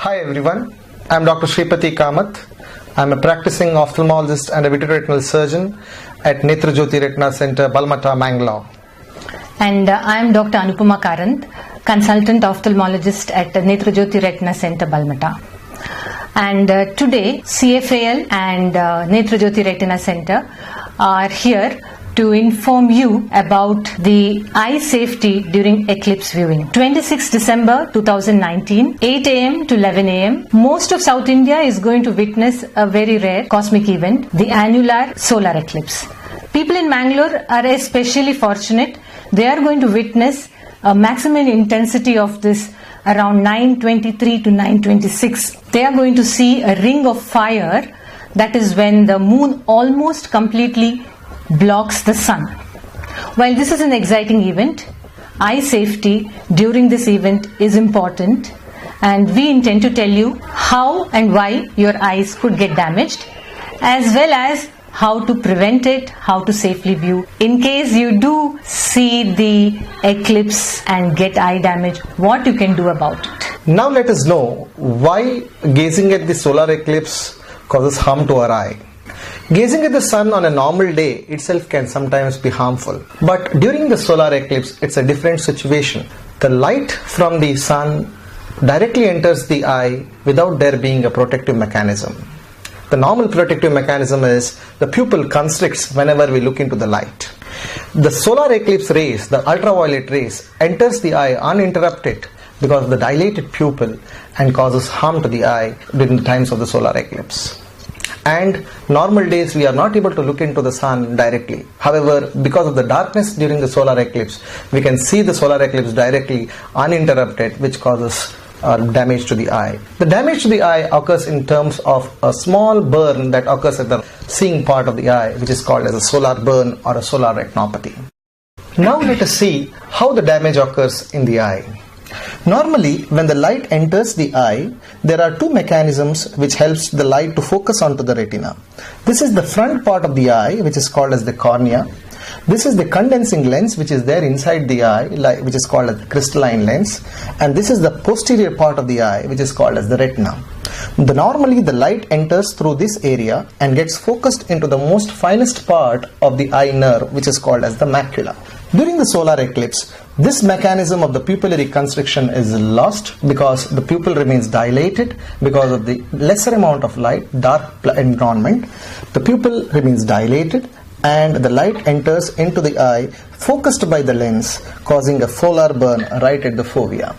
Hi everyone, I am Dr. Shripati Kamath. I am a practicing ophthalmologist and a vitreoretinal surgeon at Netra Jyoti Retina Center, Balmata, Mangalore. And I am Dr. Anupama Karant, consultant ophthalmologist at Netra Jyoti Retina Center, Balmata. And today CFAL and Netra Jyoti Retina Center are here to inform you about the eye safety during eclipse viewing. 26 December 2019, 8 am to 11 am, most of South India is going to witness a very rare cosmic event, the annular solar eclipse. People in Mangalore are especially fortunate. They are going to witness a maximum intensity of this around 9:23 to 9:26. They are going to see a ring of fire. That is when the moon almost completely blocks the sun. While this is an exciting event, eye safety during this event is important, and we intend to tell you how and why your eyes could get damaged, as well as how to prevent it, how to safely view. In case you do see the eclipse and get eye damage, what you can do about it. Now let us know why gazing at the solar eclipse causes harm to our eye. Gazing at the sun on a normal day itself can sometimes be harmful. But during the solar eclipse, it's a different situation. The light from the sun directly enters the eye without there being a protective mechanism. The normal protective mechanism is the pupil constricts whenever we look into the light. The solar eclipse rays, the ultraviolet rays, enters the eye uninterrupted because of the dilated pupil and causes harm to the eye during the times of the solar eclipse. And normal days we are not able to look into the sun directly. However, because of the darkness during the solar eclipse, we can see the solar eclipse directly uninterrupted, which causes damage to the eye. The damage to the eye occurs in terms of a small burn that occurs at the seeing part of the eye, which is called as a solar burn or a solar retinopathy. Now let us see how the damage occurs in the eye. Normally, when the light enters the eye, there are two mechanisms which helps the light to focus onto the retina. This is the front part of the eye, which is called as the cornea. This is the condensing lens which is there inside the eye, which is called as the crystalline lens. And this is the posterior part of the eye, which is called as the retina. Normally, the light enters through this area and gets focused into the most finest part of the eye nerve, which is called as the macula. During the solar eclipse, this mechanism of the pupillary constriction is lost because the pupil remains dilated because of the lesser amount of light, dark environment. The pupil remains dilated and the light enters into the eye focused by the lens, causing a solar burn right at the fovea.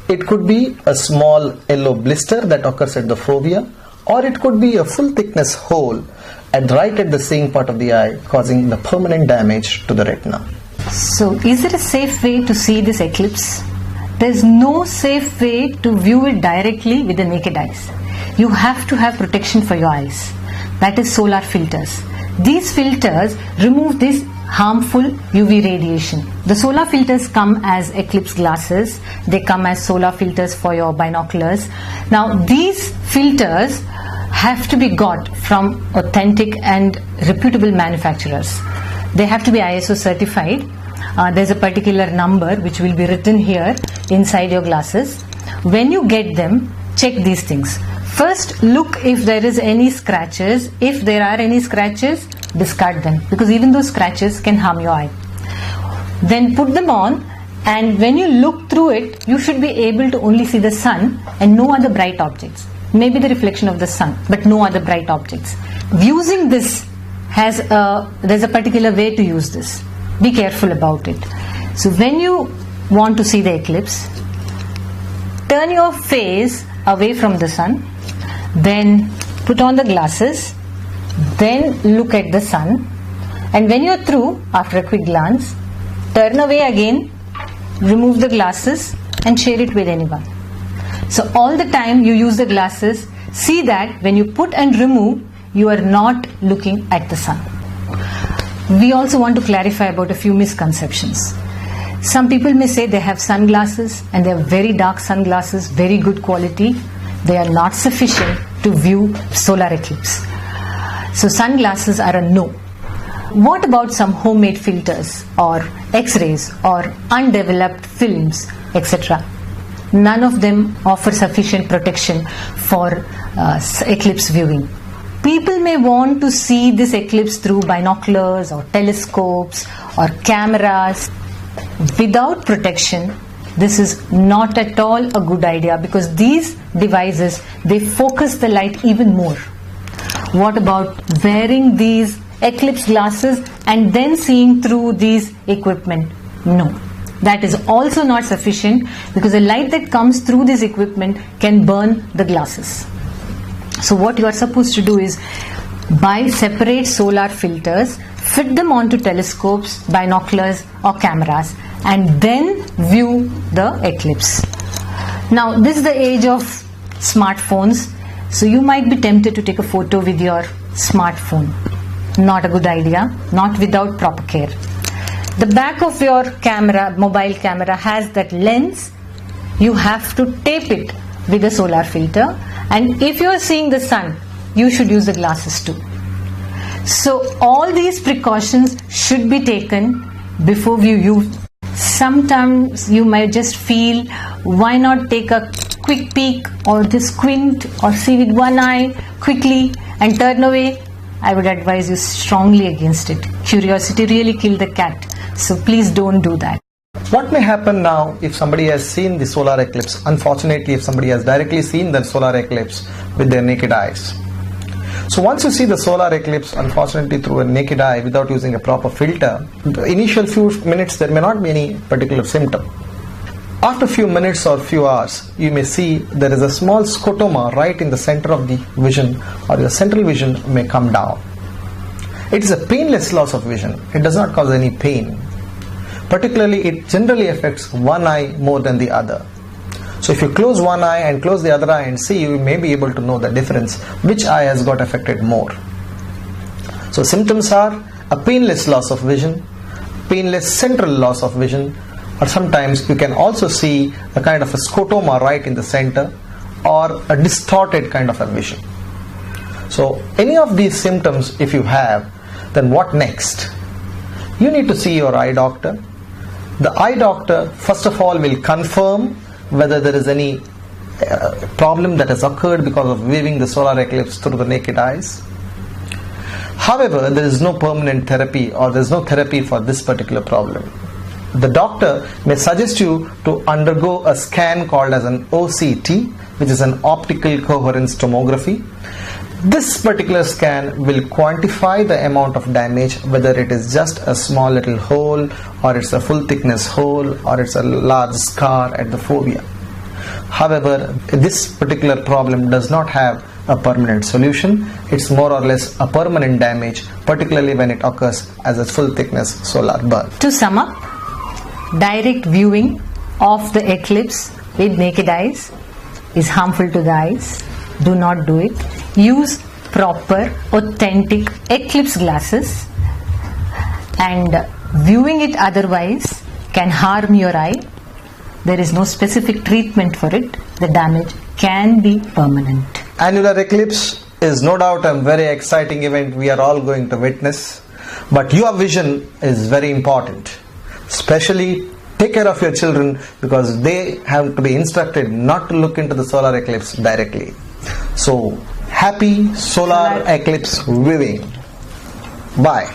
It could be a small yellow blister that occurs at the fovea, or it could be a full thickness hole right at the seeing part of the eye, causing the permanent damage to the retina. So, is there a safe way to see this eclipse? There is no safe way to view it directly with the naked eyes. You have to have protection for your eyes. That is solar filters. These filters remove this harmful UV radiation. The solar filters come as eclipse glasses. They come as solar filters for your binoculars. Now, these filters have to be got from authentic and reputable manufacturers. They have to be ISO certified. There's a particular number which will be written here inside your glasses. When you get them, check these things. First, look if there is any scratches. If there are any scratches, discard them, because even those scratches can harm your eye. Then put them on, and when you look through it, you should be able to only see the sun and no other bright objects. Maybe the reflection of the sun, but no other bright objects. Using this there's a particular way to use this. Be careful about it. So when you want to see the eclipse, turn your face away from the sun, then put on the glasses, then look at the sun, and when you're through, after a quick glance, turn away again, remove the glasses and share it with anyone. So all the time you use the glasses, see that when you put and remove, you are not looking at the sun. We also want to clarify about a few misconceptions. Some people may say they have sunglasses and they are very dark sunglasses, very good quality. They are not sufficient to view solar eclipse. So sunglasses are a no. What about some homemade filters or X-rays or undeveloped films, etc.? none of them offer sufficient protection for eclipse viewing. People may want to see this eclipse through binoculars or telescopes or cameras. Without protection, this is not at all a good idea, because these devices, they focus the light even more. What about wearing these eclipse glasses and then seeing through these equipment? No. That is also not sufficient, because the light that comes through this equipment can burn the glasses. So what you are supposed to do is buy separate solar filters, fit them onto telescopes, binoculars or cameras, and then view the eclipse. Now this is the age of smartphones, so you might be tempted to take a photo with your smartphone. Not a good idea, not without proper care. The back of your camera, mobile camera, has that lens. You have to tape it with a solar filter, and if you are seeing the sun, you should use the glasses too. So all these precautions should be taken before you use. Sometimes you might just feel, why not take a quick peek or just squint or see with one eye quickly and turn away? I would advise you strongly against it. Curiosity really killed the cat. So please don't do that. What may happen now if somebody has seen the solar eclipse? Unfortunately, if somebody has directly seen the solar eclipse with their naked eyes. So once you see the solar eclipse, unfortunately through a naked eye without using a proper filter, the initial few minutes there may not be any particular symptom. After a few minutes or few hours, you may see there is a small scotoma right in the center of the vision, or your central vision may come down. It is a painless loss of vision. It does not cause any pain. Particularly, it generally affects one eye more than the other. So if you close one eye and close the other eye and see, you may be able to know the difference, which eye has got affected more. So symptoms are a painless loss of vision, painless central loss of vision, or sometimes you can also see a kind of a scotoma right in the center, or a distorted kind of a vision. So any of these symptoms if you have, then what next? You need to see your eye doctor. The eye doctor first of all will confirm whether there is any problem that has occurred because of viewing the solar eclipse through the naked eyes. However, there is no permanent therapy, or there is no therapy for this particular problem. The doctor may suggest you to undergo a scan called as an OCT, which is an optical coherence tomography. This particular scan will quantify the amount of damage, whether it is just a small little hole, or it's a full thickness hole, or it's a large scar at the fovea. However, this particular problem does not have a permanent solution. It's more or less a permanent damage, particularly when it occurs as a full thickness solar burn. To sum up, direct viewing of the eclipse with naked eyes is harmful to the eyes. Do not do it. Use proper, authentic eclipse glasses, and viewing it otherwise can harm your eye. There is no specific treatment for it. The damage can be permanent. Annular eclipse is no doubt a very exciting event we are all going to witness, but your vision is very important. Especially take care of your children, because they have to be instructed not to look into the solar eclipse directly. So happy solar eclipse viewing. Bye.